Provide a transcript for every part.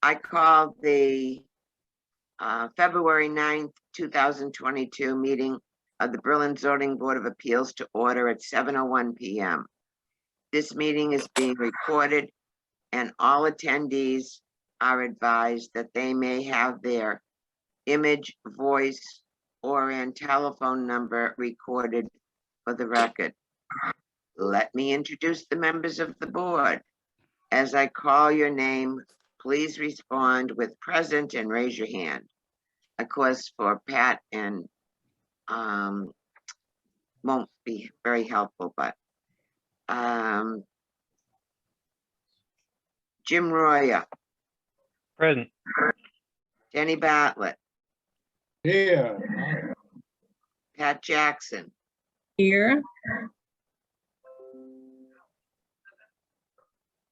I called the February 9th, 2022 meeting of the Berlin Zoning Board of Appeals to order at 7:01 p.m. This meeting is being recorded and all attendees are advised that they may have their image, voice, or and telephone number recorded for the record. Let me introduce the members of the board. As I call your name, please respond with present and raise your hand. Of course, for Pat and won't be very helpful, but Jim Roya, Present. Jenny Bartlett, Here. Pat Jackson, Here.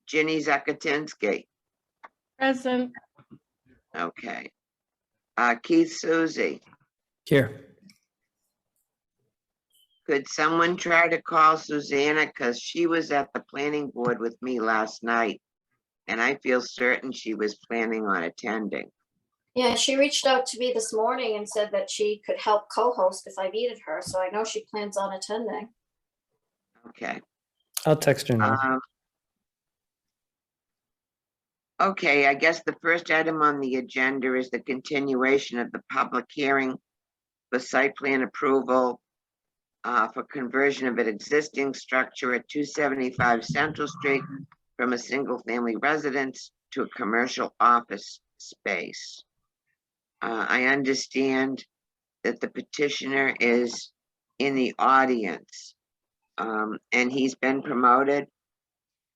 Ginny Zakatinsky. Present. Okay. Keith Susie. Here. Could someone try to call Susanna, because she was at the planning board with me last night, and I feel certain she was planning on attending. Yeah, she reached out to me this morning and said that she could help co-host if I needed her, so I know she plans on attending. Okay. I'll text her now. Okay, I guess the first item on the agenda is the continuation of the public hearing for site plan approval for conversion of an existing structure at 275 Central Street from a single-family residence to a commercial office space. I understand that the petitioner is in the audience, and he's been promoted.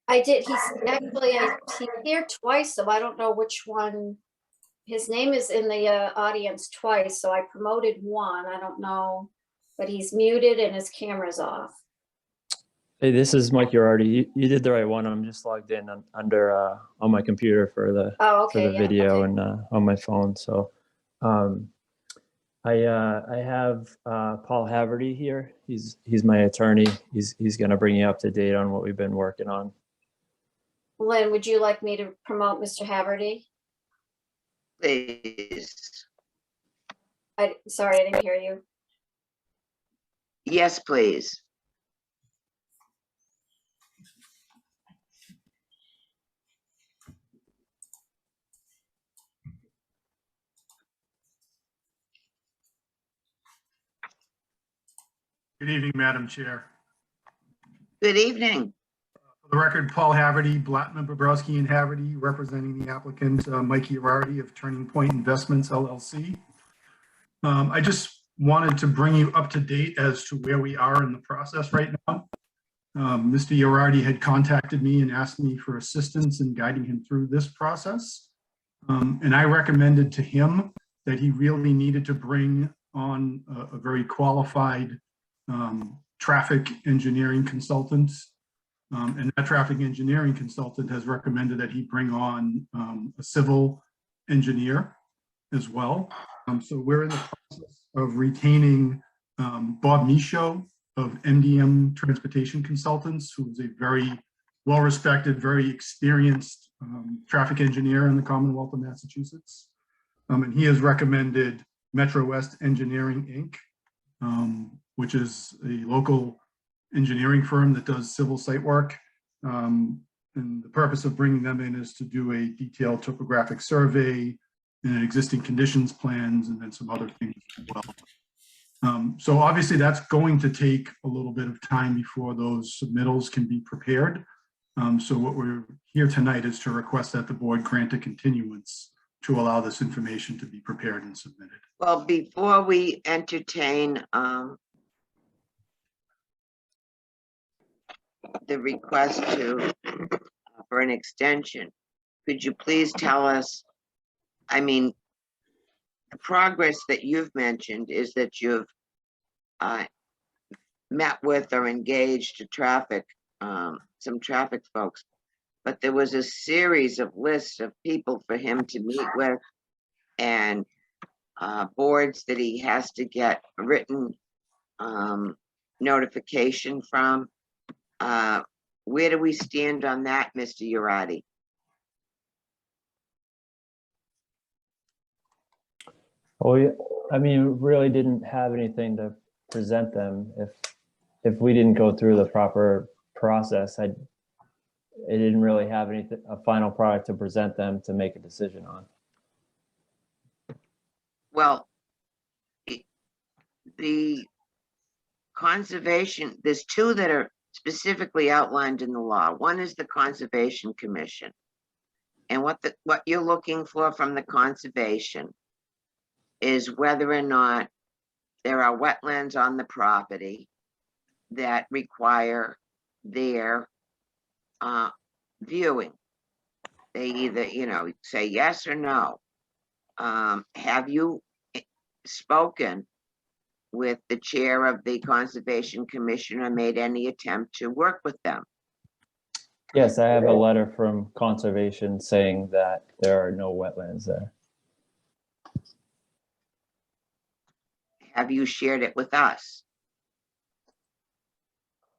I did, he's here twice, so I don't know which one. His name is in the audience twice, so I promoted one, I don't know, but he's muted and his camera's off. Hey, this is Mike Urardi. You did the right one. I'm just logged in under on my computer for the video and on my phone. So I have Paul Haverty here. He's my attorney. He's going to bring you up to date on what we've been working on. Lynn, would you like me to promote Mr. Haverty? Please. Sorry, I didn't hear you. Yes, please. Good evening, Madam Chair. Good evening. For the record, Paul Haverty, Blattman, Bobrowski, and Haverty, representing the applicant, Mike Urardi of Turning Point Investments, LLC. I just wanted to bring you up to date as to where we are in the process right now. Mr. Urardi had contacted me and asked me for assistance in guiding him through this process. And I recommended to him that he really needed to bring on a very qualified traffic engineering consultant. And that traffic engineering consultant has recommended that he bring on a civil engineer as well. So we're in the process of retaining Bob Michaud of MDM Transportation Consultants, who is a very well-respected, very experienced traffic engineer in the Commonwealth of Massachusetts. And he has recommended Metro West Engineering, Inc., which is a local engineering firm that does civil site work. And the purpose of bringing them in is to do a detailed topographic survey and existing conditions plans, and then some other things as well. So obviously that's going to take a little bit of time before those submittals can be prepared. So what we're here tonight is to request that the board grant a continuance to allow this information to be prepared and submitted. Well, before we entertain the request for an extension, could you please tell us, I mean, the progress that you've mentioned is that you've met with or engaged some traffic folks, but there was a series of lists of people for him to meet with and boards that he has to get written notification from. Where do we stand on that, Mr. Urardi? Well, I mean, we really didn't have anything to present them. If we didn't go through the proper process, it didn't really have anything, a final product to present them to make a decision on. Well, the conservation, there's two that are specifically outlined in the law. One is the Conservation Commission. And what you're looking for from the conservation is whether or not there are wetlands on the property that require their viewing. They either, say yes or no. Have you spoken with the chair of the Conservation Commission or made any attempt to work with them? Yes, I have a letter from conservation saying that there are no wetlands there. Have you shared it with us?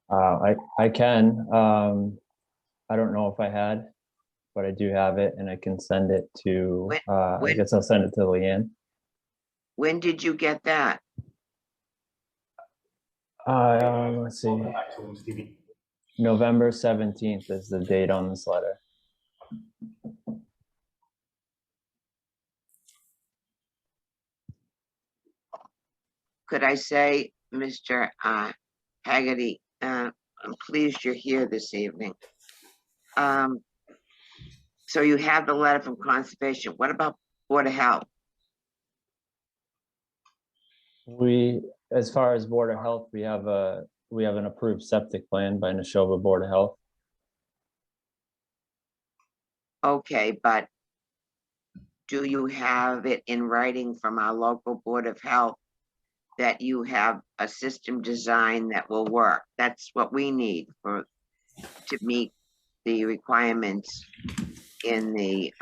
I can. I don't know if I had, but I do have it, and I can send it to. I guess I'll send it to Leanne. When did you get that? Let's see. November 17th is the date on this letter. Could I say, Mr. Haggerty, I'm pleased you're here this evening. So you have the letter from Conservation. What about Board of Health? As far as Board of Health, we have an approved septic plan by Neshoba Board of Health. Okay, but do you have it in writing from our local Board of Health that you have a system design that will work? That's what we need to meet the requirements in the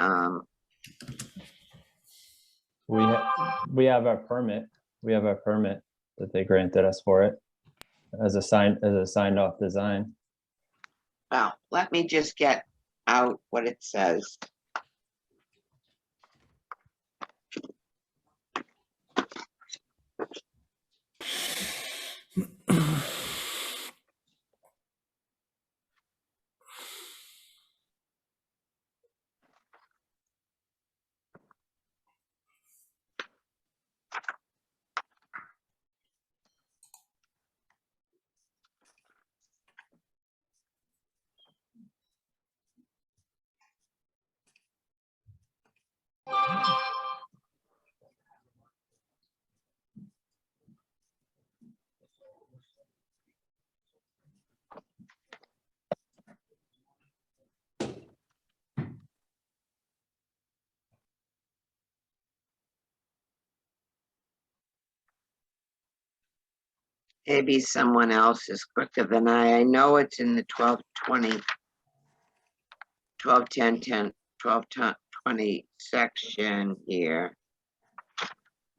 we have our permit. We have our permit that they granted us for it as a signed off design. well, let me just get out what it says. Maybe someone else is quicker than I. I know it's in the 1220, 1210, 1220 section here.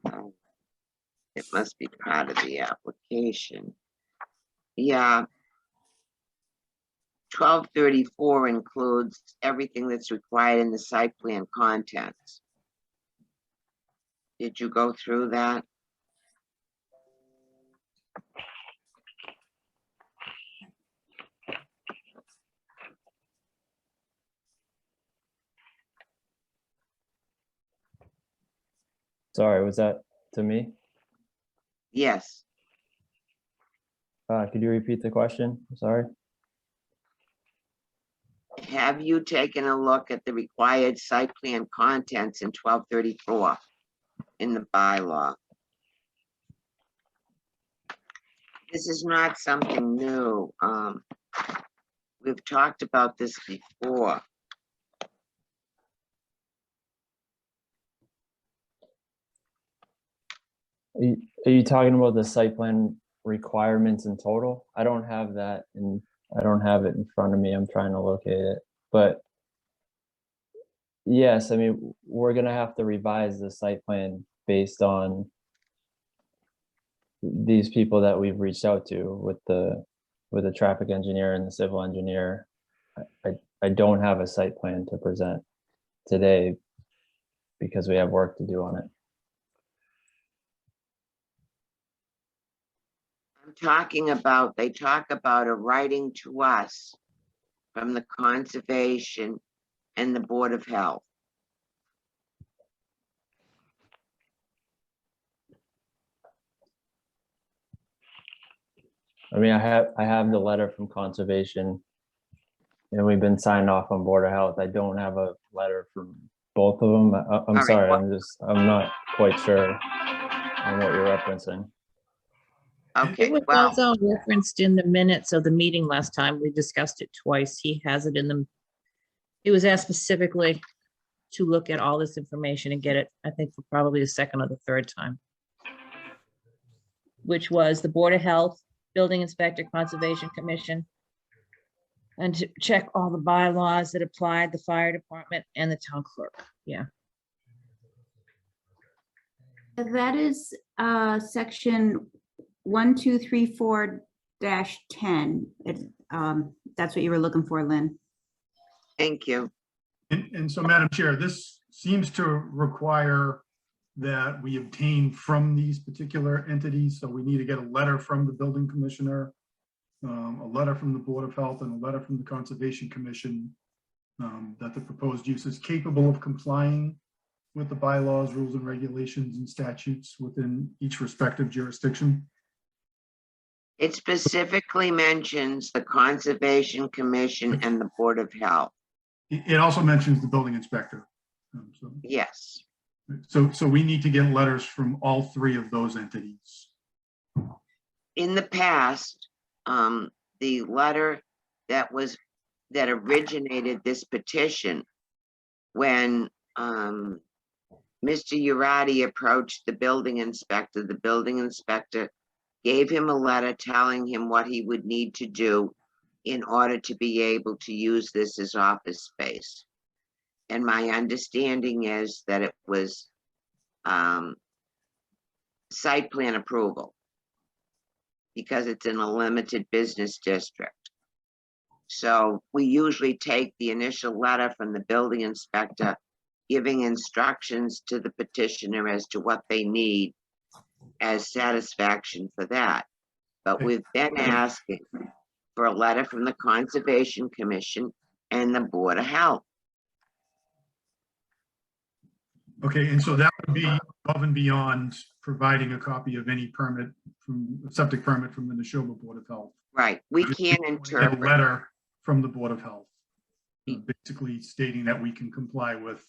It must be part of the application. Yeah. 1234 includes everything that's required in the site plan contents. Did you go through that? Sorry, was that to me? Yes. Could you repeat the question? Sorry. Have you taken a look at the required site plan contents in 1234 in the bylaw? This is not something new. We've talked about this before. Are you talking about the site plan requirements in total? I don't have that I don't have it in front of me. I'm trying to locate it. But yes, I mean, we're gonna have to revise the site plan based on these people that we've reached out to with the traffic engineer and the civil engineer. I don't have a site plan to present today because we have work to do on it. they talk about a writing to us from the Conservation and the Board of Health. I mean, I have the letter from conservation and we've been signed off on Board of Health. I don't have a letter from both of them. I'm right, sorry, well- I'm not quite sure on what you're referencing. Okay, It was well, also referenced in the minutes of the meeting last time. We discussed it twice. He has it in the, he was asked specifically to look at all this information and get it, I think, for probably the second or the third time. Which was the Board of Health, Building Inspector, Conservation Commission. And to check all the bylaws that applied, the fire department and the town clerk. Yeah. That is section 1234-10. That's what you were looking for, Lynn. thank you. And so, Madam Chair, this seems to require that we obtain from these particular entities. So we need to get a letter from the building commissioner, a letter from the Board of Health, and a letter from the Conservation Commission that the proposed use is capable of complying with the bylaws, rules, and regulations and statutes within each respective jurisdiction. It specifically mentions the Conservation Commission and the Board of Health. It also mentions the building inspector. Yes, So we need to get letters from all three of those entities. in the past, the letter that originated this petition, when Mr. Urati approached the building inspector gave him a letter telling him what he would need to do in order to be able to use this as office space. And my understanding is that it was site plan approval, because it's in a limited business district. So we usually take the initial letter from the building inspector giving instructions to the petitioner as to what they need as satisfaction for that. But we've been asking for a letter from the Conservation Commission and the Board of Health. Okay, and so that would be above and beyond providing a copy of any permit from septic permit from the Neshoba Board of Health. Right, we Just can't want to get interpret. a letter from the Board of Health, basically stating that we can comply with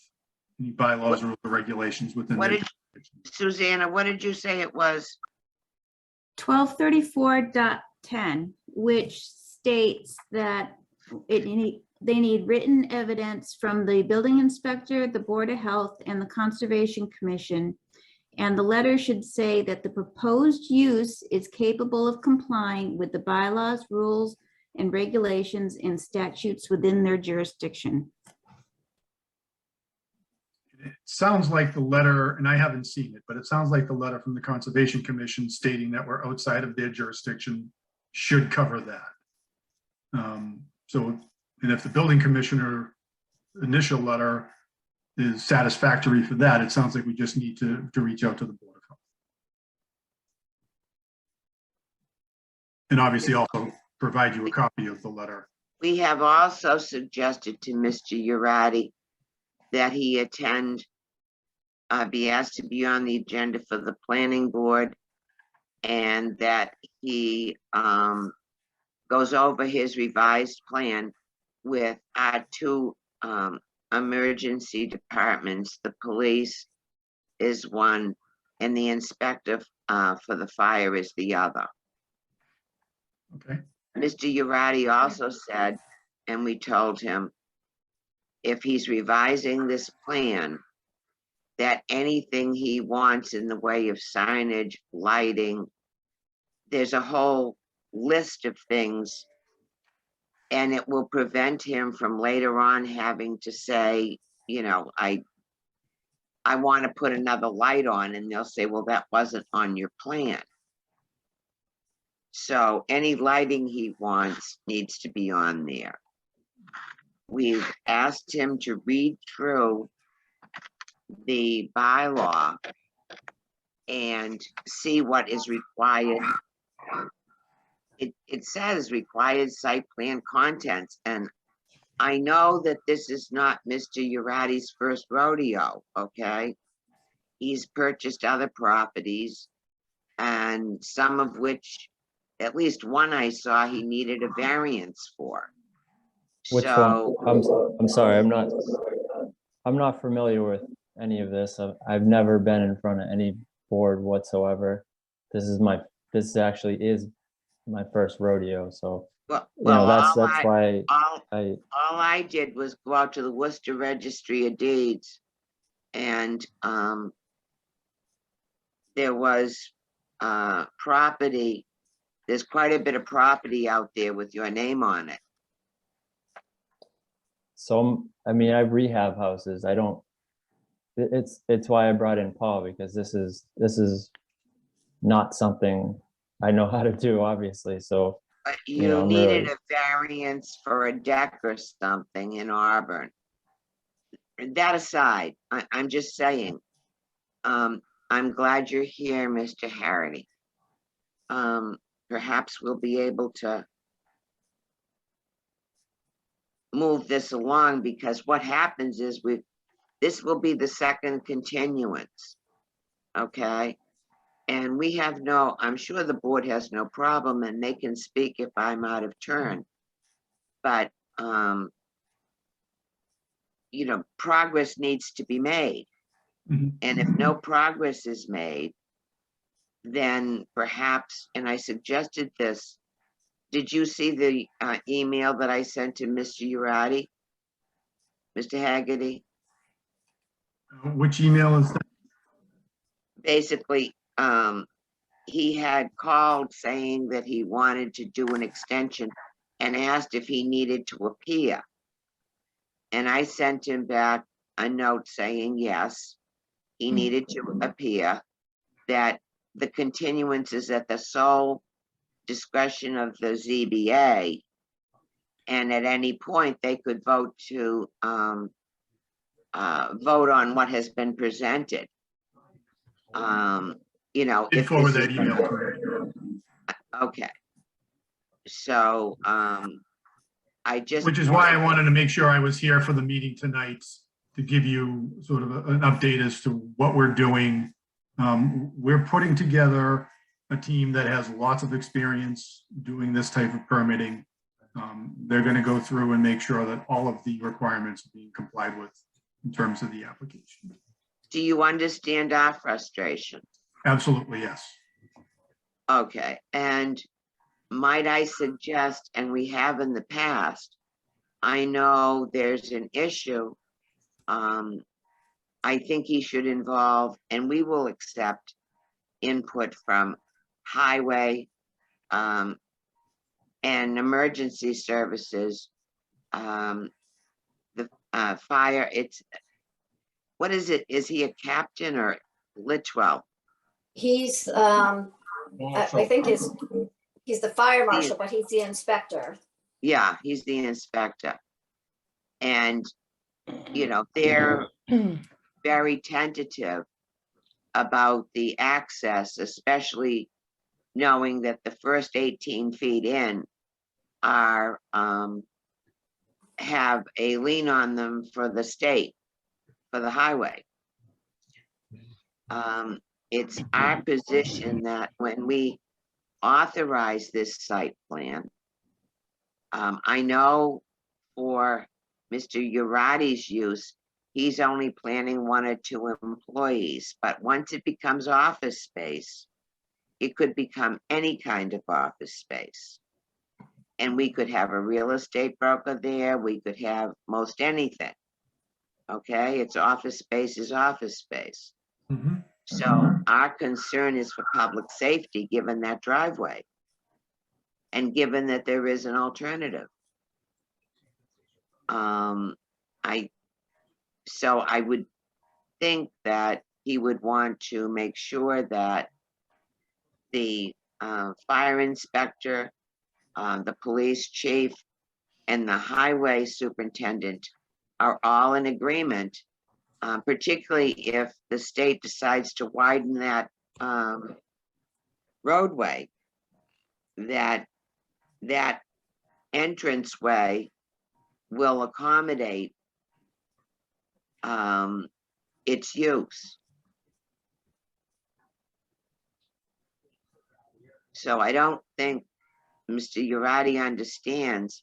any bylaws, rules, or regulations within. What the did, Susanna, what did you say it was? 1234.10, which states that they need written evidence from the building inspector, the Board of Health, and the Conservation Commission. And the letter should say that the proposed use is capable of complying with the bylaws, rules, and regulations and statutes within their jurisdiction. It sounds like the letter, and I haven't seen it, but it sounds like the letter from the Conservation Commission stating that we're outside of their jurisdiction should cover that. And if the building commissioner initial letter is satisfactory for that, it sounds like we just need to reach out to the Board of Health. And obviously also provide you a copy of the letter. We have also suggested to Mr. Urati that he be asked to be on the agenda for the planning board, and that he goes over his revised plan with our two emergency departments. The police is one, and the inspector for the fire is the other. Okay. Mr. Urati also said, and we told him, if he's revising this plan, that anything he wants in the way of signage, lighting, there's a whole list of things, and it will prevent him from later on having to say, you know, I want to put another light on, and they'll say, well, that wasn't on your plan. So any lighting he wants needs to be on there. We've asked him to read through the bylaw and see what is required it says required site plan contents, and I know that this is not Mr. Urati's first rodeo, okay? He's purchased other properties, and some of which, at least one I saw, he needed a variance for. Which So, one? I'm sorry, I'm not familiar with any of this. I've never been in front of any board whatsoever. This actually is my first rodeo, so well, you know, that's all why all I, I did was go out to the Worcester Registry of Deeds, and there was property. There's quite a bit of property out there with your name on it. so I mean, I rehab houses. I don't, it's why I brought in Paul, because this is not something I know how to do, obviously. So, But you know, you I'm needed really, a variance for a deck or something in Auburn. And that aside, I'm just saying, I'm glad you're here, Mr. Harity. Perhaps we'll be able to move this along, because what happens is this will be the second continuance, okay? And we have no, I'm sure the board has no problem, and they can speak if I'm out of turn. But, you know, progress needs to be made. Mhm. And if no progress is made, then perhaps, and I suggested this, did you see the email that I sent to Mr. Urati? Mr. Haggerty? Which email is that? Basically, he had called saying that he wanted to do an extension and asked if he needed to appear. And I sent him back a note saying yes, he needed to appear, that the continuance is at the sole discretion of the ZBA, and at any point they could vote to vote on what has been presented. You know, Did if forward this that is email to me. okay. So I just, Which is why I wanted to make sure I was here for the meeting tonight to give you sort of an update as to what we're doing. We're putting together a team that has lots of experience doing this type of permitting. They're going to go through and make sure that all of the requirements are being complied with in terms of the application. do you understand our frustration? Absolutely, yes. Okay, and might I suggest, and we have in the past, I know there's an issue. I think he should involve, and we will accept input from highway and emergency services. The fire, what is it? Is he a captain or Litchwell? He's, I think he's the fire marshal, but he's the inspector. Yeah, he's the inspector. And, you know, they're very tentative about the access, especially knowing that the first 18 feet in are, have a lien on them for the state, for the highway. It's our position that when we authorize this site plan, I know for Mr. Urati's use, he's only planning 1 or 2 employees, but once it becomes office space, it could become any kind of office space. And we could have a real estate broker there, we could have most anything. Okay, it's office space is office space. Mhm. So our concern is for public safety, given that driveway. And given that there is an alternative. So I would think that he would want to make sure that the fire inspector, the police chief, and the highway superintendent are all in agreement, particularly if the state decides to widen that roadway, that that entranceway will accommodate its use. So I don't think Mr. Urati understands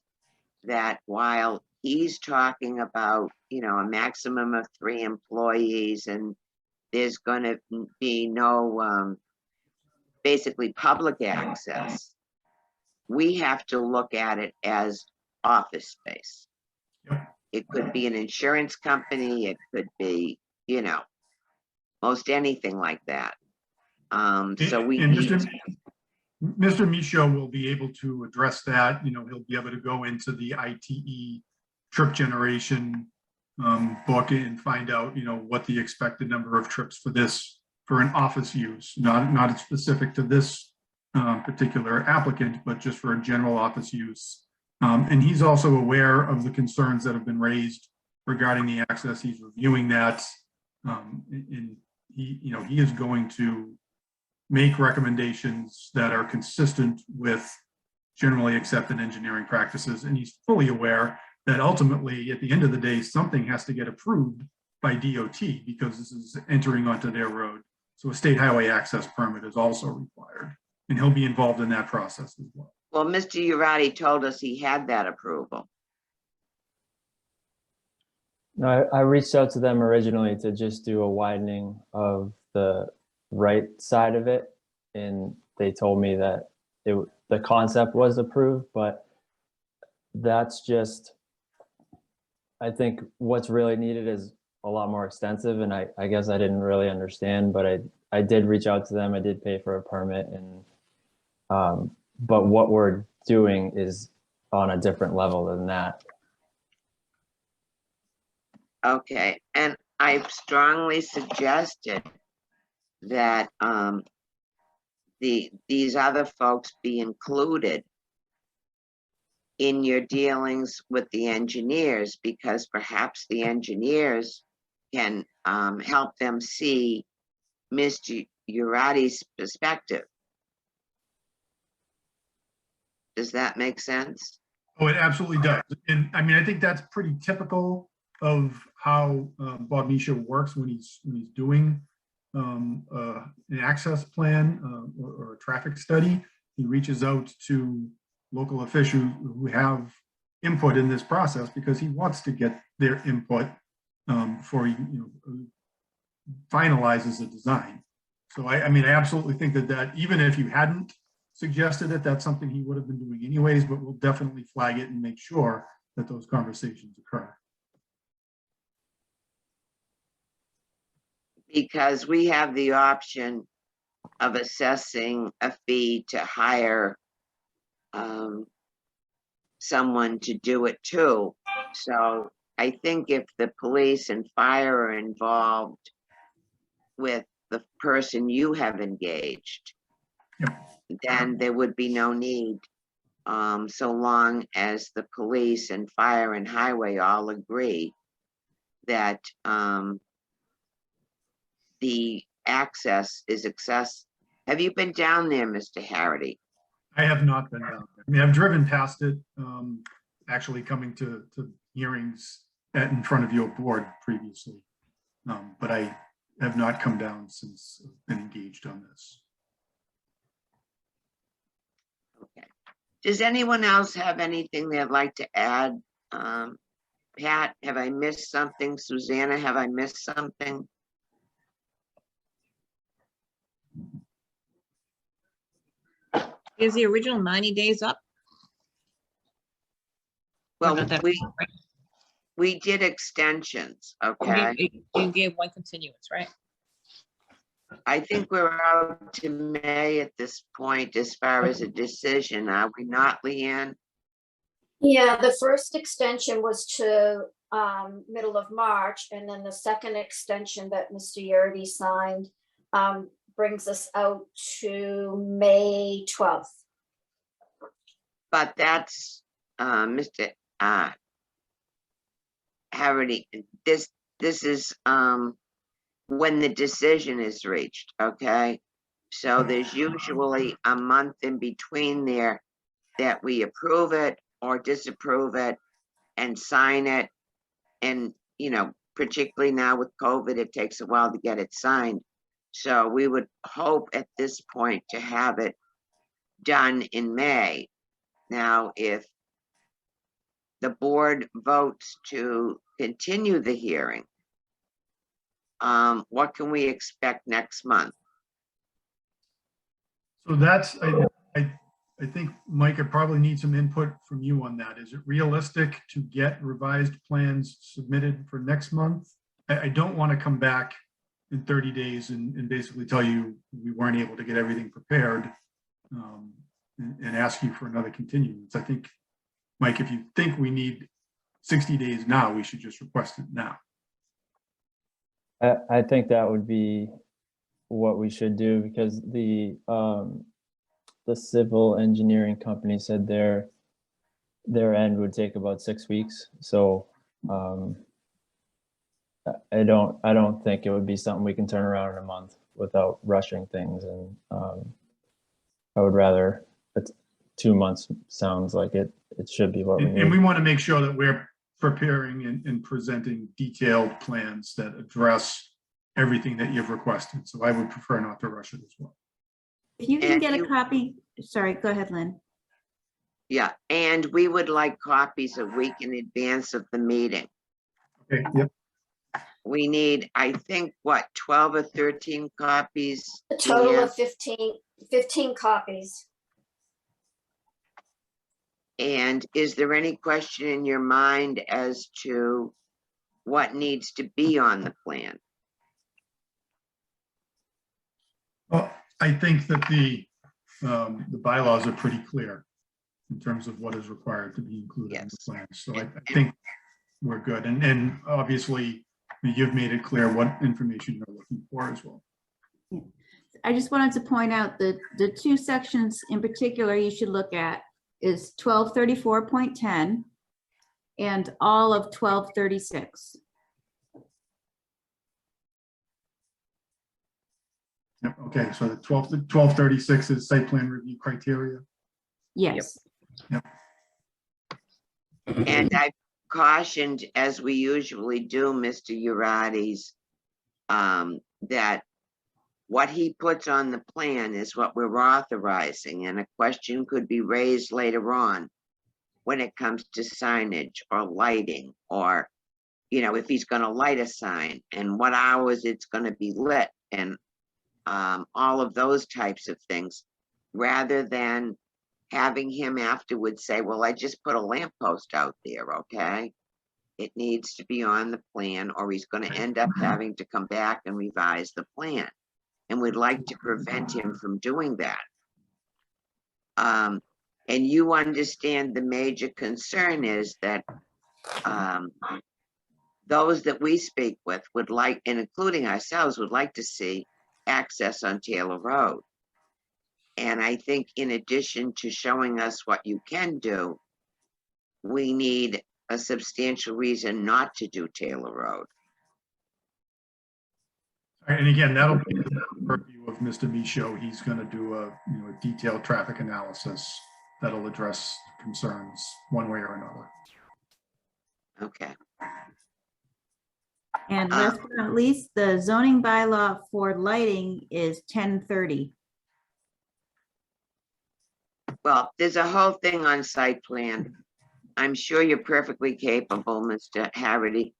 that while he's talking about, you know, a maximum of 3 employees and there's going to be no basically public access, we have to look at it as office space. Yep. It could be an insurance company, it could be, you know, most anything like that. So we And need, Mr. Michaud will be able to address that. You know, he'll be able to go into the ITE trip generation book and find out, you know, what the expected number of trips for this, for an office use, not specific to this particular applicant, but just for a general office use. And he's also aware of the concerns that have been raised regarding the access. He's reviewing that. And he, you know, he is going to make recommendations that are consistent with generally accepted engineering practices. And he's fully aware that ultimately, at the end of the day, something has to get approved by DOT because this is entering onto their road. So a state highway access permit is also required, and he'll be involved in that process as well. well, Mr. Urati told us he had that approval. No, I reached out to them originally to just do a widening of the right side of it, and they told me that the concept was approved, but that's just, I think what's really needed is a lot more extensive, and I guess I didn't really understand, but I did reach out to them. I did pay for a permit, and but what we're doing is on a different level than that. Okay, and I've strongly suggested that these other folks be included in your dealings with the engineers, because perhaps the engineers can help them see Mr. Urati's perspective. Does that make sense? Oh, it absolutely does. And I mean, I think that's pretty typical of how Bob Michaud works when he's doing an access plan or a traffic study. He reaches out to local officials who have input in this process because he wants to get their input before he finalizes the design. So I mean, I absolutely think that even if you hadn't suggested it, that's something he would have been doing anyways, but we'll definitely flag it and make sure that those conversations occur. Because we have the option of assessing a fee to hire someone to do it too. So I think if the police and fire are involved with the person you have engaged, Yep. then there would be no need, so long as the police and fire and highway all agree that the access is access. Have you been down there, Mr. Harity? I have not been down there. I mean, I've driven past it, actually coming to hearings in front of your board previously, but I have not come down since I've been engaged on this. Okay. Does anyone else have anything they'd like to add? Pat, have I missed something? Susanna, have I missed something? Is the original 90 days up? Well, Or that- we did extensions, okay? You gave one continuance, right? I think we're out to May at this point as far as a decision, are we not, Leanne? Yeah, the first extension was to middle of March, and then the second extension that Mr. Yurdi signed brings us out to May 12th. But that's Mr. Harity, this is when the decision is reached, okay? So there's usually a month in between there that we approve it or disapprove it and sign it. And, you know, particularly now with COVID, it takes a while to get it signed. So we would hope at this point to have it done in May. Now, if the board votes to continue the hearing, what can we expect next month? So that's, I think, Mike, I probably need some input from you on that. Is it realistic to get revised plans submitted for next month? I don't want to come back in 30 days and basically tell you we weren't able to get everything prepared and ask you for another continuance. I think, Mike, if you think we need 60 days now, we should just request it now. I think that would be what we should do, because the civil engineering company said their end would take about 6 weeks. So I don't think it would be something we can turn around in a month without rushing things. And I would rather, 2 months sounds like it should be what we need. And we want to make sure that we're preparing and presenting detailed plans that address everything that you've requested. So I would prefer not to rush it as well. If you can And get a you- copy, sorry, go ahead, Lynn. Yeah, and we would like copies a week in advance of the meeting. Okay, yep. We need, I think, what, 12 or 13 copies? A total Yeah. of 15 copies. And is there any question in your mind as to what needs to be on the plan? Well, I think that the bylaws are pretty clear in terms of what is required to be included in the Yes. plan. So I think we're good. And obviously, you've made it clear what information you're looking for as well. I just wanted to point out that the two sections in particular you should look at is 1234.10 and all of 1236. Yep, okay, so the 1236 is site plan review criteria. Yes. And I cautioned, as we usually do, Mr. Uradi's, that what he puts on the plan is what we're authorizing, and a question could be raised later on when it comes to signage or lighting, or, you know, if he's gonna light a sign and what hours it's gonna be lit, and all of those types of things, rather than having him afterwards say, well, I just put a lamppost out there, okay? It needs to be on the plan, or he's gonna end up having to come back and revise the plan. And we'd like to prevent him from doing that. And you understand the major concern is that those that we speak with would like, and including ourselves, would like to see access on Taylor Road. And I think in addition to showing us what you can do, we need a substantial reason not to do Taylor Road. And again, that'll be the purview of Mr. Michaud. He's going to do a detailed traffic analysis that'll address concerns one way or another. Okay. And last but not least, the zoning bylaw for lighting is 1030. Well, there's a whole thing on site plan. I'm sure you're perfectly capable, Mr. Harity,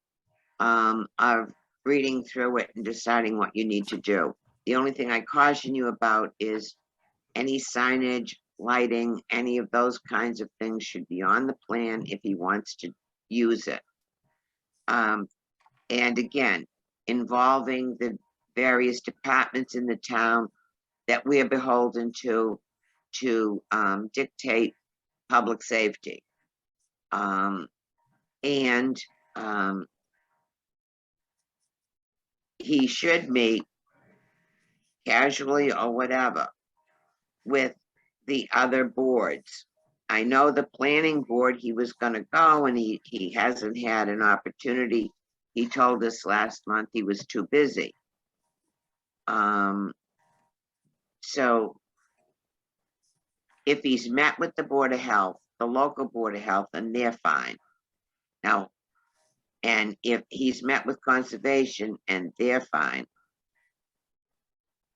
of reading through it and deciding what you need to do. The only thing I caution you about is any signage, lighting, any of those kinds of things should be on the plan if he wants to use it. And again, involving the various departments in the town that we are beholden to dictate public safety. He should meet casually or whatever with the other boards. I know the planning board, he was gonna go and he hasn't had an opportunity. He told us last month he was too busy. So if he's met with the Board of Health, the local Board of Health, and they're fine. Now, and if he's met with conservation and they're fine,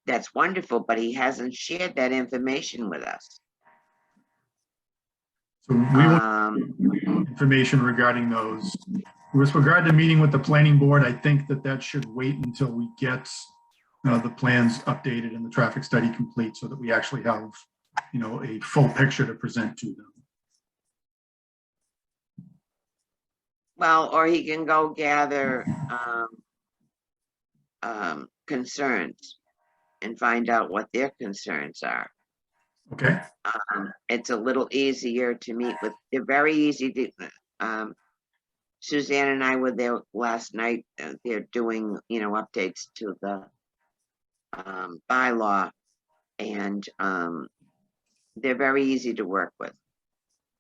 that's wonderful, but he hasn't shared that information with us. So we want information regarding those. With regard to meeting with the planning board, I think that should wait until we get the plans updated and the traffic study complete so that we actually have, a full picture to present to them. Well, or he can go gather concerns and find out what their concerns are. Okay. It's a little easier to meet with. They're very easy to. Suzanne and I were there last night. They're doing, updates to the bylaw, and they're very easy to work with,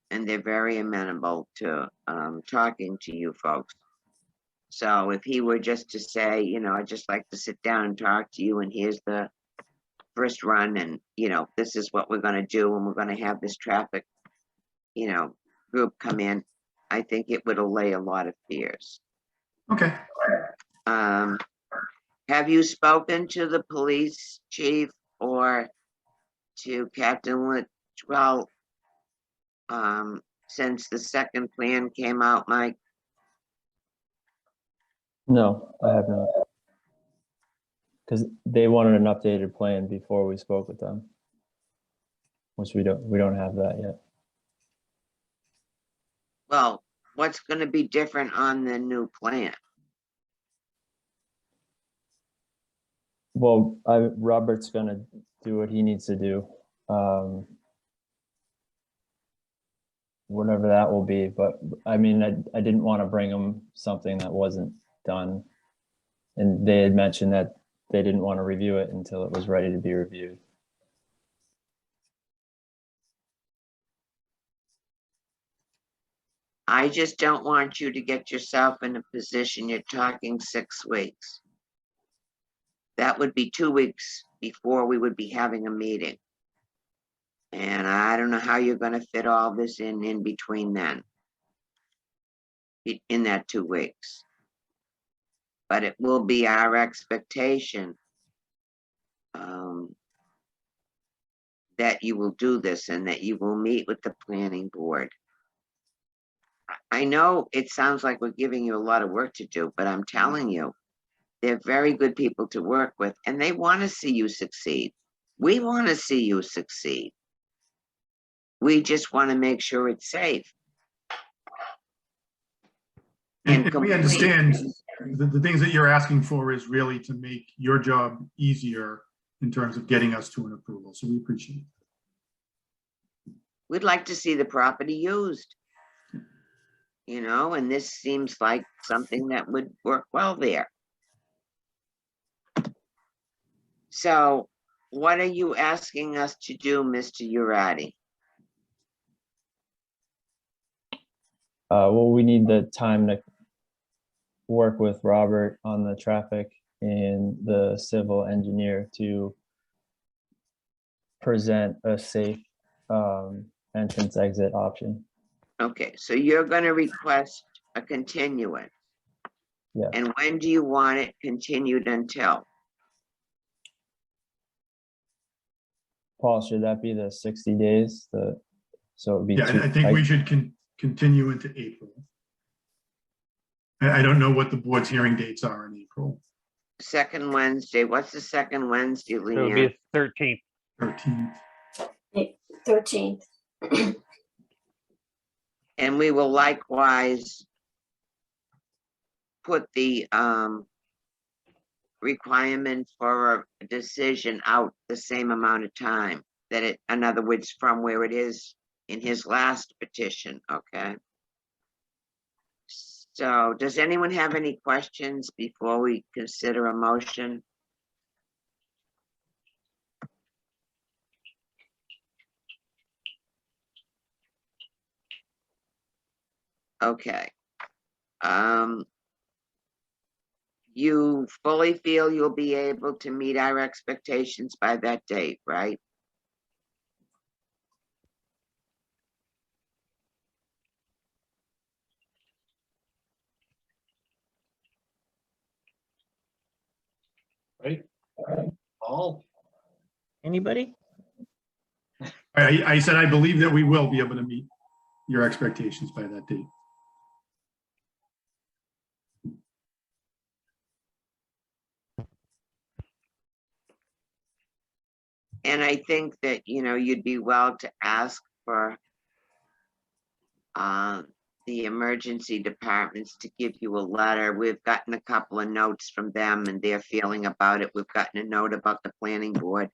and they're very amenable to talking to you folks. So if he were just to say, I'd just like to sit down and talk to you, and here's the first run, and this is what we're going to do, and we're going to have this traffic group come in, I think it would allay a lot of fears. Okay. Have you spoken to the police chief or to Captain Litchwell since the second plan came out, Mike? No, I have not. Because they wanted an updated plan before we spoke with them, which we don't have that yet. Well, what's going to be different on the new plan? Well, Robert's gonna do what he needs to do, whatever that will be. But I mean, I didn't want to bring him something that wasn't done, and they had mentioned that they didn't want to review it until it was ready to be reviewed. I just don't want you to get yourself in a position you're talking 6 weeks. That would be 2 weeks before we would be having a meeting. And I don't know how you're going to fit all this in between then, in that 2 weeks. But it will be our expectation that you will do this and that you will meet with the planning board. I know it sounds like we're giving you a lot of work to do, but I'm telling you, they're very good people to work with, and they want to see you succeed. We want to see you succeed. We just want to make sure it's safe. And we understand the things that you're asking for is really to make your job easier in terms of getting us to an approval. So we appreciate it. We'd like to see the property used, and this seems like something that would work well there. So what are you asking us to do, Mr. Urati? Well, we need the time to work with Robert on the traffic and the civil engineer to present a safe entrance exit option. Okay, so you're going to request a continuance. Yeah. And when do you want it continued until? Paul, should that be the 60 days? So it would be Yeah, I think we should continue into April. I don't know what the board's hearing dates are in April. Second Wednesday. What's the second Wednesday, It would Leanne? be 13th. 13th. 13th. And we will likewise put the requirement for a decision out the same amount of time that it, in other words, from where it is in his last petition, okay? So does anyone have any questions before we consider a motion? Okay. You fully feel you'll be able to meet our expectations by that date, right? Paul? Anybody? I said, I believe that we will be able to meet your expectations by that date. And I think that, you'd be well to ask for the emergency departments to give you a letter. We've gotten a couple of notes from them and their feeling about it. We've gotten a note about the planning board.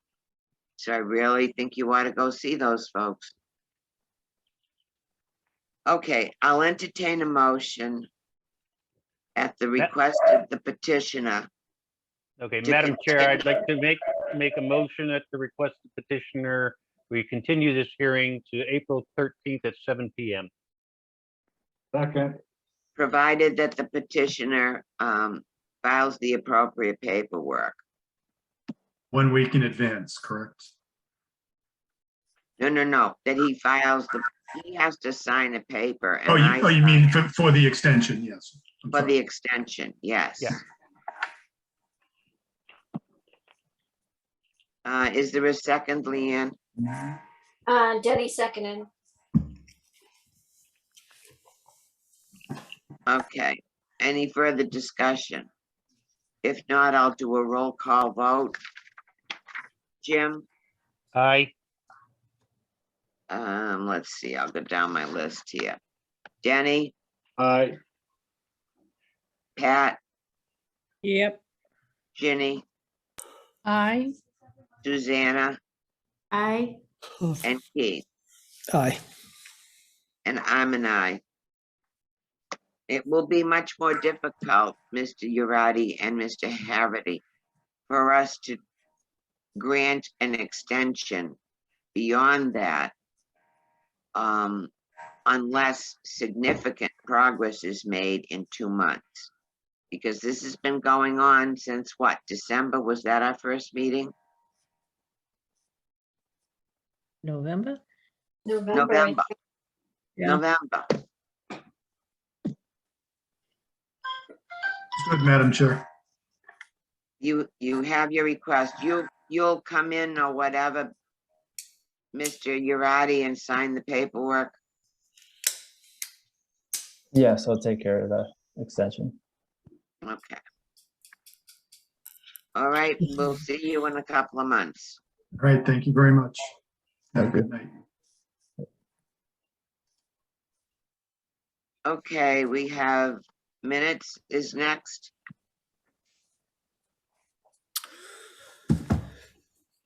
So I really think you ought to go see those folks. Okay, I'll entertain a motion at the request of the petitioner. Okay, To Madam Chair, continue. I'd like to make a motion at the request of petitioner. We continue this hearing to April 13th at 7 PM. Second. Provided that the petitioner files the appropriate paperwork. 1 week in advance, correct? No, that he has to sign a paper. Oh, And you mean for the extension? Yes. I'm For sorry. the extension, yes. Yeah. Is there a second, Leanne? Denny seconded. Okay, any further discussion? If not, I'll do a roll call vote. Jim, Aye. let's see, I'll go down my list here. Denny, Aye. Pat, Yep. Ginny, Aye. Susanna, Aye. and Keith, Aye. and I'm an aye. It will be much more difficult, Mr. Uradi and Mr. Haverty, for us to grant an extension beyond that, unless significant progress is made in 2 months. Because this has been going on since what, December? Was that our first meeting? November? November. Yeah. November. Good, Madam Chair. You have your request. You'll come in or whatever, Mr. Uradi, and sign the paperwork. Yes, I'll take care of the extension. Okay. All right, we'll see you in a couple of months. All right, thank you very much. Have a good night. Okay, we have minutes is next.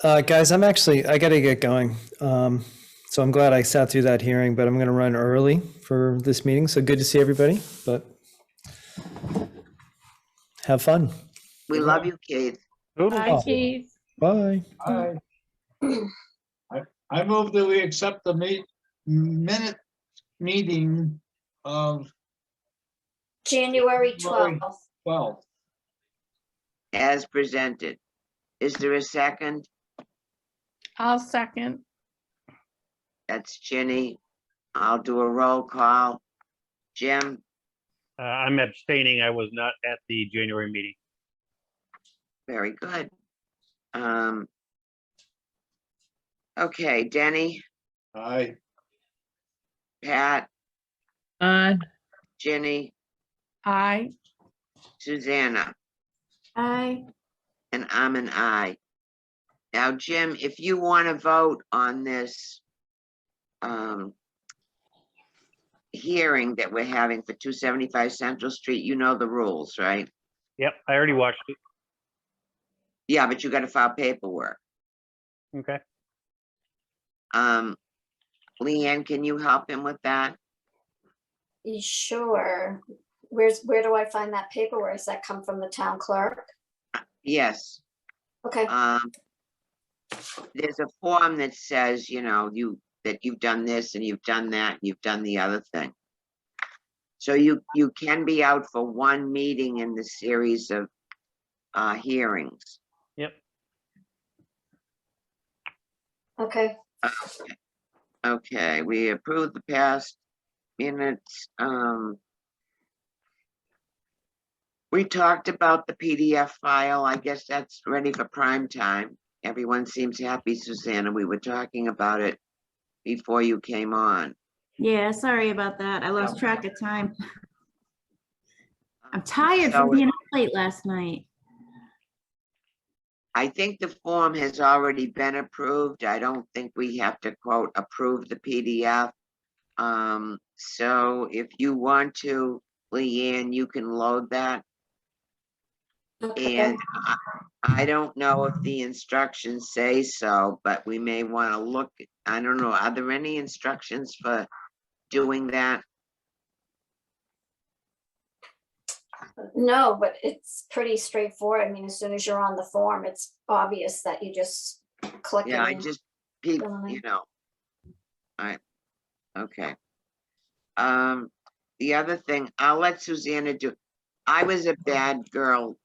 Guys, I gotta get going. So I'm glad I sat through that hearing, but I'm gonna run early for this meeting. So good to see everybody, but have fun. We love you, Keith. Toodles. Keith. Bye. Aye. I move that we accept the minute meeting of January January 12th. 12th. As presented. Is there a second? I'll second. That's Ginny. I'll do a roll call. Jim, I'm abstaining. I was not at the January meeting. very good. Okay, Denny, Aye. Pat, Aye. Ginny, Aye. Susanna, Aye. and I'm an aye. Now, Jim, if you want to vote on this hearing that we're having for 275 Central Street, you know the rules, right? Yep, I already watched it. Yeah, but you got to file paperwork. Okay. Leanne, can you help him with that? Sure. Where do I find that paperwork? Does that come from the town clerk? Yes. Okay, There's a form that says, that you've done this and you've done that, and you've done the other thing. So you can be out for one meeting in the series of hearings. Yep. okay. Okay, we approved the past minutes. We talked about the PDF file. I guess that's ready for prime time. everyone seems happy, Susanna. We were talking about it before you came on. Yeah, sorry about that. I lost No. track of time. I'm tired from So being up late last night. I think the form has already been approved. I don't think we have to quote approve the PDF. So if you want to, Leanne, you can load that. And I don't know if the instructions say so, but we may want to look, I don't know, are there any instructions for doing that? No, but it's pretty straightforward. I mean, as soon as you're on the form, it's obvious that you just click it. Yeah, I and just, fill it in. you know. Okay. The other thing, I'll let Susanna do. I was a bad girl,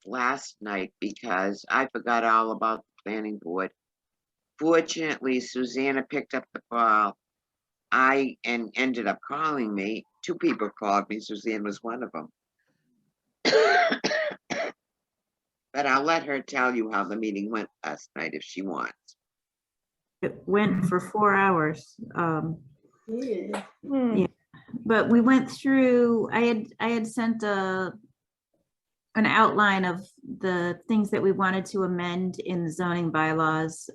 last night because I forgot all about the planning board. Fortunately, Susanna picked up the call. And ended up calling me. 2 people called me. Suzanne was one of them. But I'll let her tell you how the meeting went last night if she wants. It went for 4 hours. Yeah. Hmm. But we went through, I had sent an outline of the things that we wanted to amend in the zoning bylaws,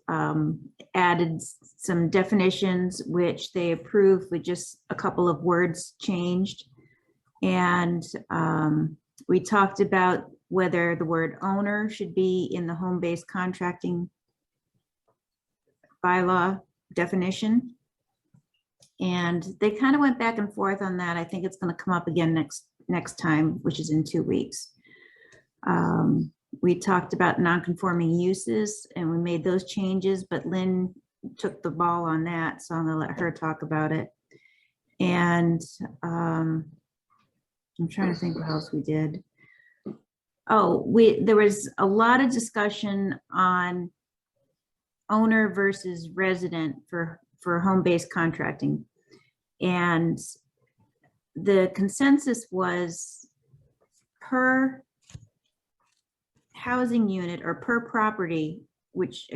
added some definitions, which they approved with just a couple of words changed. And we talked about whether the word owner should be in the home-based contracting bylaw definition. And they kind of went back and forth on that. I think it's going to come up again next time, which is in 2 weeks. We talked about non-conforming uses and we made those changes, but Lynn took the ball on that, so I'm gonna let her talk about it. And I'm trying to think what else we did. Oh, there was a lot of discussion on owner versus resident for home-based contracting. And the consensus was per housing unit or per property, which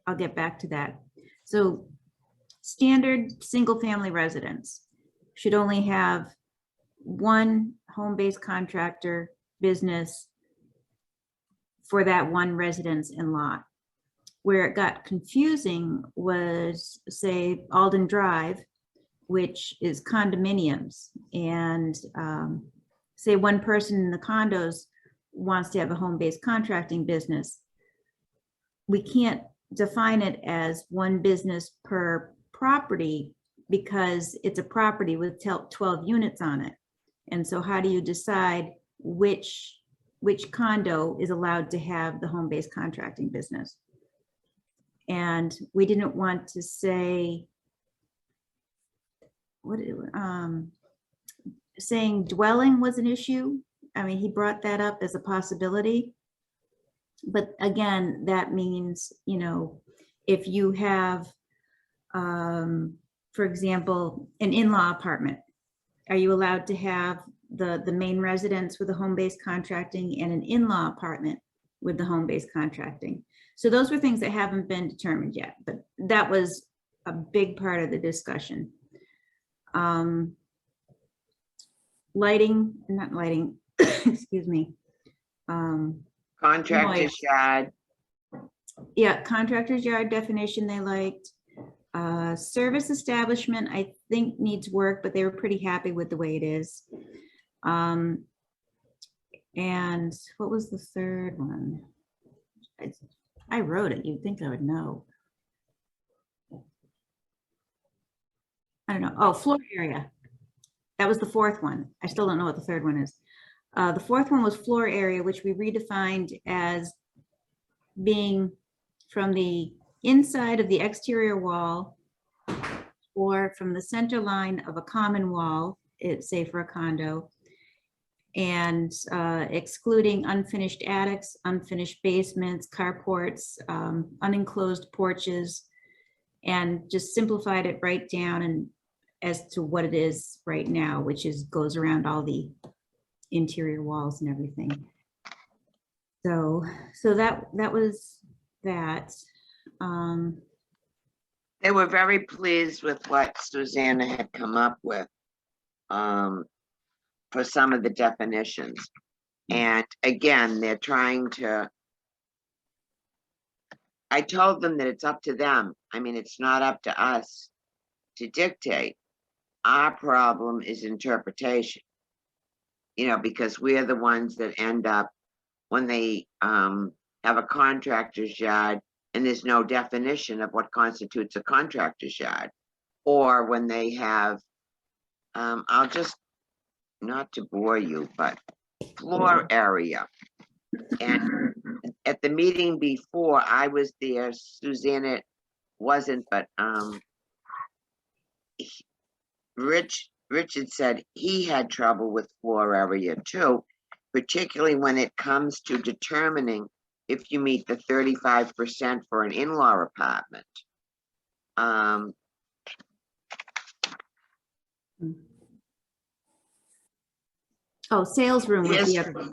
I'll get back to that. So standard single-family residence should only have one home-based contractor business for that one residence and lot. Where it got confusing was, say, Alden Drive, which is condominiums, and say one person in the condos wants to have a home-based contracting business. We can't define it as one business per property because it's a property with 12 units on it. And so how do you decide which condo is allowed to have the home-based contracting business? And we didn't want to say, saying dwelling was an issue. I mean, he brought that up as a possibility. But again, that means, you know, if you have, for example, an in-law apartment, are you allowed to have the main residence with the home-based contracting and an in-law apartment with the home-based contracting? So those were things that haven't been determined yet, but that was a big part of the discussion. Lighting, not lighting, excuse me. Contractor's yard. Yeah, contractor's yard definition they liked. Service establishment, I think needs work, but they were pretty happy with the way it is. And what was the third one? I wrote it, you'd think I would know. I don't know. Oh, floor area. That was the fourth one. I still don't know what the third one is. The fourth one was floor area, which we redefined as being from the inside of the exterior wall or from the center line of a common wall, say for a condo, and excluding unfinished attics, unfinished basements, carports, unenclosed porches, and just simplified it right down and as to what it is right now, which is goes around all the interior walls and everything. So that was that. They were very pleased with what Susanna had come up with for some of the definitions. And again, they're trying to, I told them that it's up to them. I mean, it's not up to us to dictate. Our problem is interpretation. You know, because we're the ones that end up when they have a contractor's yard and there's no definition of what constitutes a contractor's yard. Or when they have, I'll just, not to bore you, but floor area. And at the meeting before, I was there, Susanna wasn't, but Richard said he had trouble with floor area too, particularly when it comes to determining if you meet the 35% for an in-law apartment. Oh, sales room was the other.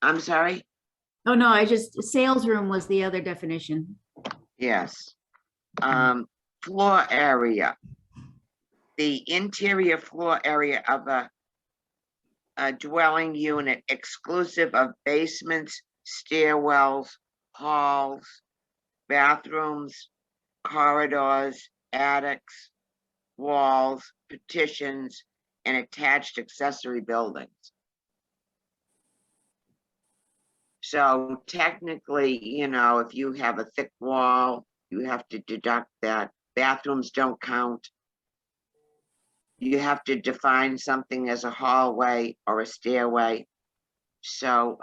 I'm sorry? Oh, no, sales room was the other definition. Yes. Floor area. The interior floor area of a dwelling unit exclusive of basements, stairwells, halls, bathrooms, corridors, attics, walls, partitions, and attached accessory buildings. So technically, you know, if you have a thick wall, you have to deduct that. Bathrooms don't count. You have to define something as a hallway or a stairway. So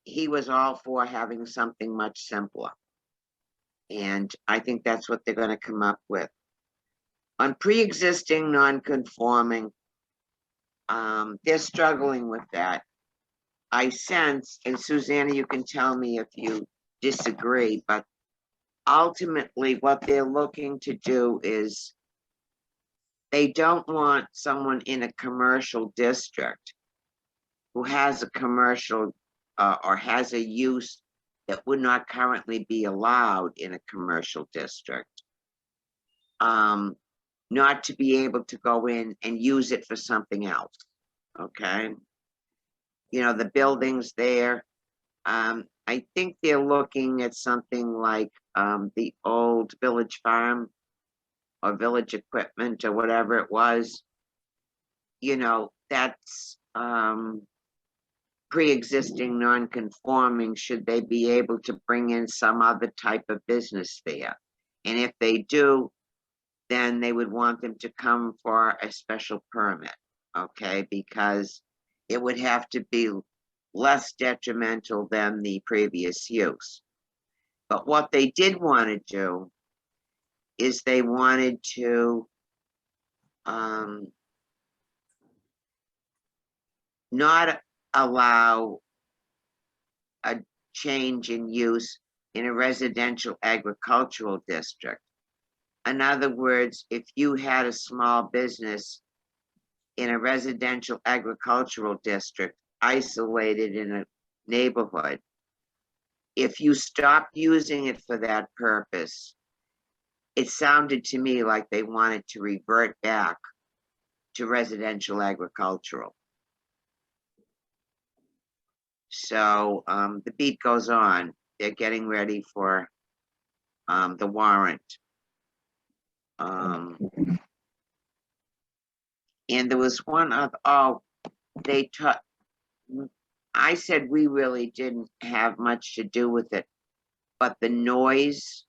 he was all for having something much simpler. And I think that's what they're going to come up with. On pre-existing non-conforming, they're struggling with that. I sense, and Susanna, you can tell me if you disagree, but ultimately what they're looking to do is they don't want someone in a commercial district who has a commercial or has a use that would not currently be allowed in a commercial district, not to be able to go in and use it for something else, okay? You know, the buildings there, I think they're looking at something like the old Village Farm or Village Equipment or whatever it was. You know, that's pre-existing non-conforming, should they be able to bring in some other type of business there. And if they do, then they would want them to come for a special permit, okay? Because it would have to be less detrimental than the previous use. But what they did want to do is they wanted to not allow a change in use in a residential agricultural district. In other words, if you had a small business in a residential agricultural district, isolated in a neighborhood, if you stopped using it for that purpose, it sounded to me like they wanted to revert back to residential agricultural. So the beat goes on. They're getting ready for the warrant. And there was one other, I said we really didn't have much to do with it, but the noise,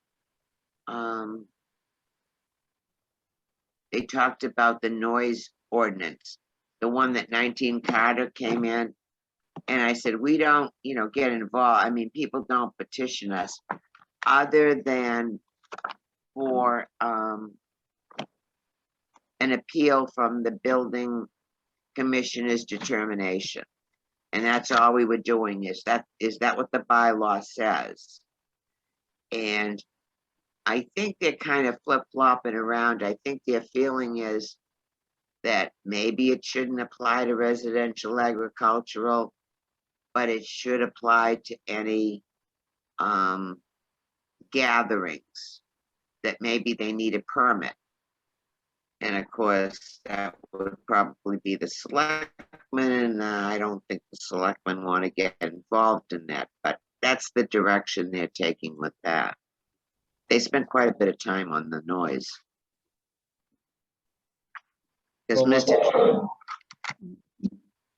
they talked about the noise ordinance, the one that 19 Carter came in. And I said, we don't, you know, get involved. I mean, people don't petition us other than for an appeal from the building commissioner's determination. And that's all we were doing. Is that what the bylaw says? And I think they're kind of flip-flopping around. I think their feeling is that maybe it shouldn't apply to residential agricultural, but it should apply to any gatherings that maybe they need a permit. And of course, that would probably be the selectmen, and I don't think the selectmen want to get involved in that, but that's the direction they're taking with that. They spent quite a bit of time on the noise. Because Mr.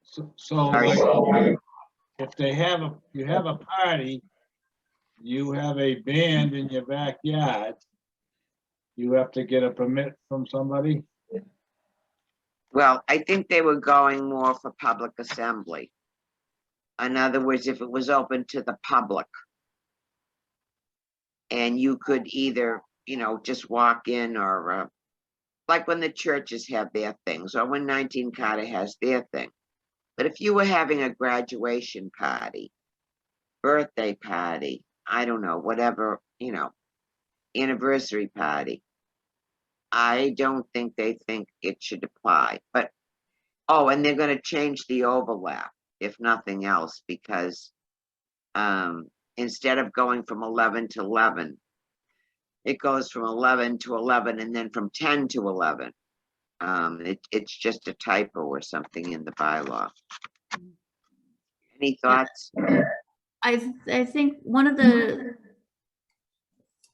So Sorry. like, if you have a party, you have a band in your backyard, you have to get a permit from somebody? Well, I think they were going more for public assembly. In other words, if it was open to the public. And you could either, just walk in or, like when the churches have their things, or when 19 Carter has their thing. But if you were having a graduation party, birthday party, I don't know, whatever, anniversary party, I don't think they think it should apply. But, oh, and they're going to change the overlap, if nothing else, because instead of going from 11 to 11, it goes from 11 to 11 and then from 10 to 11. It's just a typo or something in the bylaw. Any thoughts? I think one of the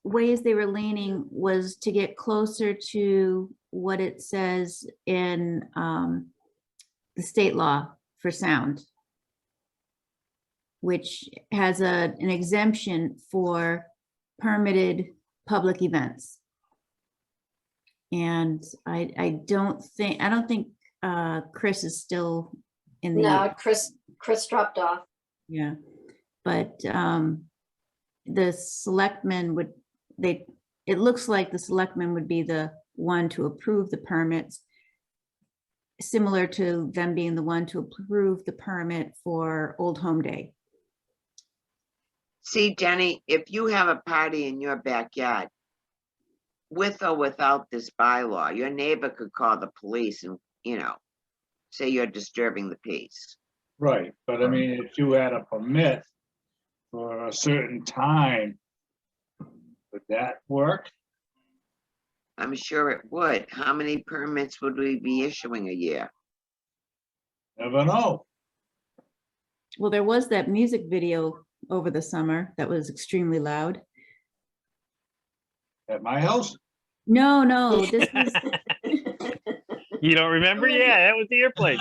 ways they were leaning was to get closer to what it says in the state law for sound, which has an exemption for permitted public events. And I don't think Chris is still in the. No, Chris dropped off. Yeah, but the selectmen would, it looks like the selectmen would be the one to approve the permits, similar to them being the one to approve the permit for Old Home Day. See, Jenny, if you have a party in your backyard, with or without this bylaw, your neighbor could call the police and, say you're disturbing the peace. Right, but I mean, if you had a permit for a certain time, would that work? I'm sure it would. How many permits would we be issuing a year? Never know. Well, there was that music video over the summer that was extremely loud. At my house? No, this was, You don't remember? Yeah, that was your place.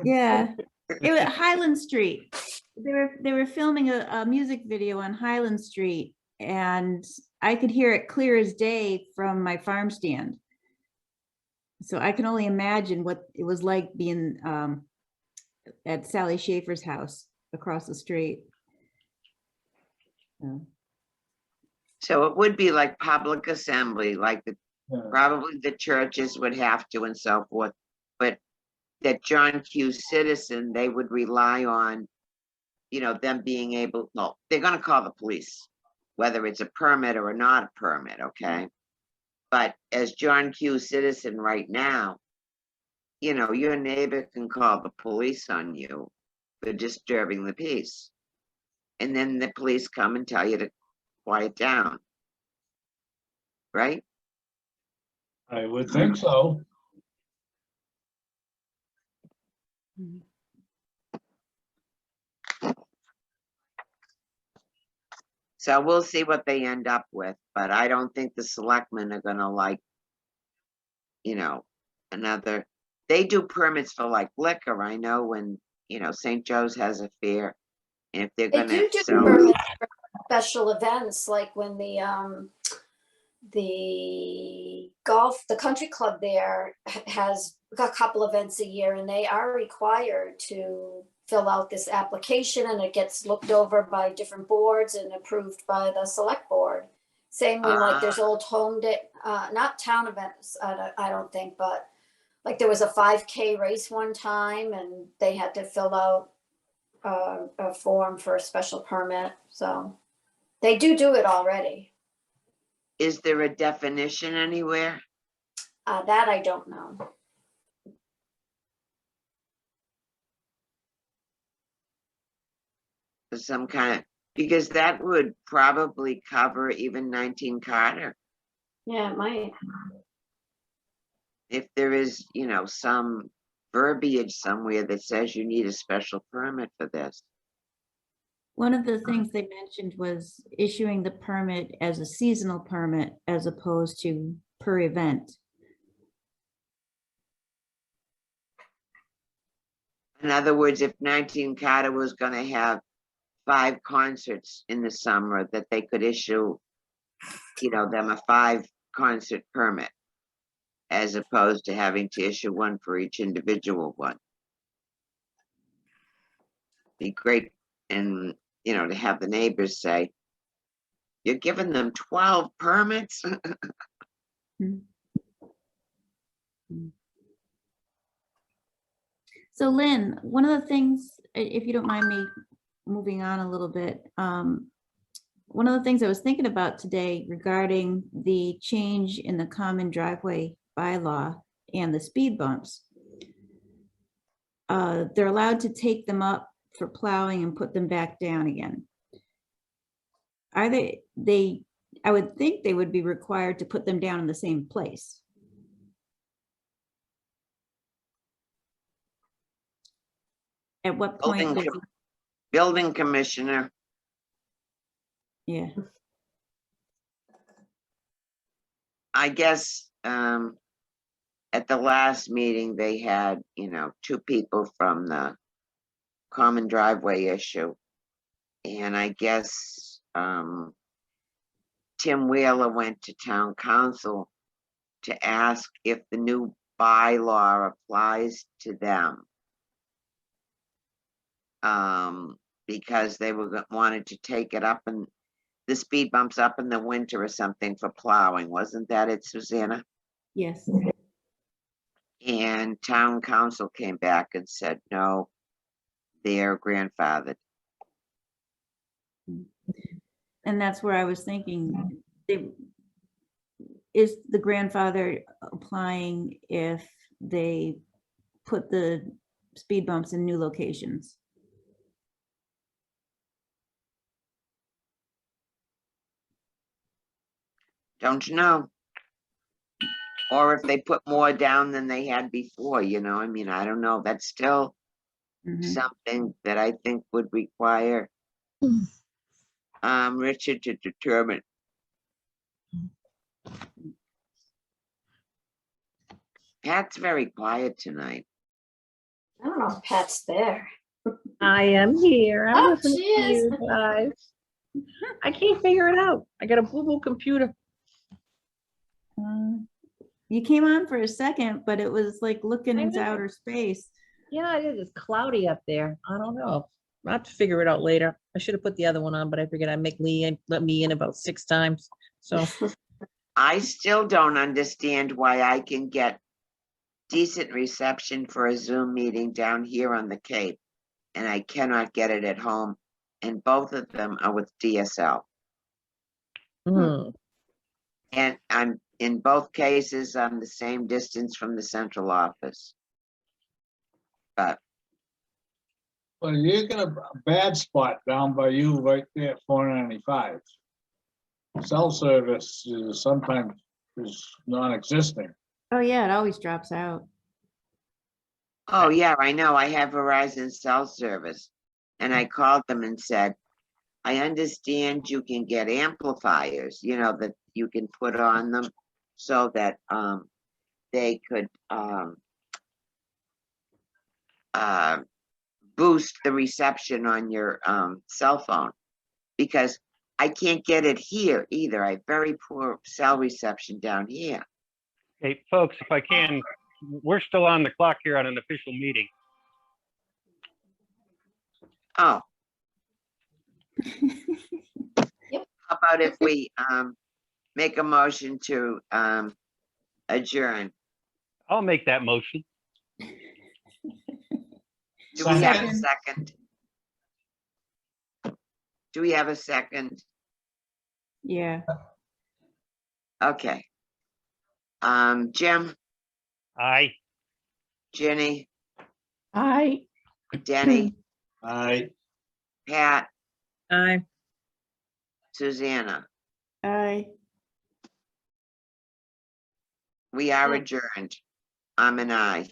yeah, it was Highland Street. They were filming a music video on Highland Street, and I could hear it clear as day from my farm stand. So I can only imagine what it was like being at Sally Schaefer's house across the street. Yeah. So it would be like public assembly, like Yeah. probably the churches would have to and so forth. But that John Q. Citizen, they would rely on, them being able, no, they're gonna call the police, whether it's a permit or not a permit, okay? But as John Q. Citizen right now, your neighbor can call the police on you for disturbing the peace. And then the police come and tell you to quiet down. Right? I would think so. So we'll see what they end up with, but I don't think the selectmen are gonna like, they do permits for like liquor, I know when, St. Joe's has a fair. And if they're They gonna do sell, permits for special events, like when the country club there has a couple events a year, and they are required to fill out this application, and it gets looked over by different boards and approved by the select board. Same when like there's Old Home Day, not town events, I don't think, but like there was a 5K race one time and they had to fill out a form for a special permit. So they do it already. is there a definition anywhere? That I don't know. Some kind of, Because that would probably cover even 19 Carter. Yeah, it might. If there is, you know, some verbiage somewhere that says you need a special permit for this. One of the things they mentioned was issuing the permit as a seasonal permit as opposed to per event. In other words, if 19 Carter was gonna have 5 concerts in the summer, that they could issue, you know, them a 5-concert permit, as opposed to having to issue one for each individual one. Be great, and, you know, to have the neighbors say, you're giving them 12 permits? So Lynn, one of the things, if you don't mind me moving on a little bit, one of the things I was thinking about today regarding the change in the common driveway bylaw and the speed bumps. They're allowed to take them up for plowing and put them back down again. Are they, I would think they would be required to put them down in the same place. At what point? Building commissioner. Yeah. I guess, at the last meeting, they had, you know, 2 people from the common driveway issue. And I guess, Tim Wheeler went to town council to ask if the new bylaw applies to them. Because they wanted to take it up and the speed bumps up in the winter or something for plowing. Wasn't that it, Susanna? Yes. And town council came back and said, no, they're grandfathered. And that's where I was thinking, is the grandfather applying if they put the speed bumps in new locations? Don't you know? Or if they put more down than they had before, you know, I mean, I don't know. That's still something that I think would require Richard to determine. Pat's very quiet tonight. I don't know if Pat's there. I am here. I'm Oh, listening she to is. you guys. I can't figure it out. I got a boo-boo computer. You came on for a second, but it was like looking I into know. outer space. Yeah, it is. It's cloudy up there. I don't know. I'll have to figure it out later. I should have put the other one on, but I figured I'd make let me in about 6 times. So I still don't understand why I can get decent reception for a Zoom meeting down here on the Cape, and I cannot get it at home, and both of them are with DSL. And I'm in both cases, I'm the same distance from the central office. But Well, you got a bad spot down by you right there at 495. Cell service is sometimes is non-existent. Oh yeah, it always drops out. oh yeah, I know, I have Verizon cell service. And I called them and said, I understand you can get amplifiers, you know, that you can put on them so that they could boost the reception on your cell phone, because I can't get it here either. I have very poor cell reception down here. Hey, folks, if I can, we're still on the clock here on an official meeting. Oh. Yep. How about if we make a motion to adjourn? I'll make that motion. Do we have a second? Do we have a second? Yeah. Okay. Jim, Aye. Jenny, I Denny, Aye. Pat, I Susanna. Aye. We are Aye. adjourned. I'm an aye.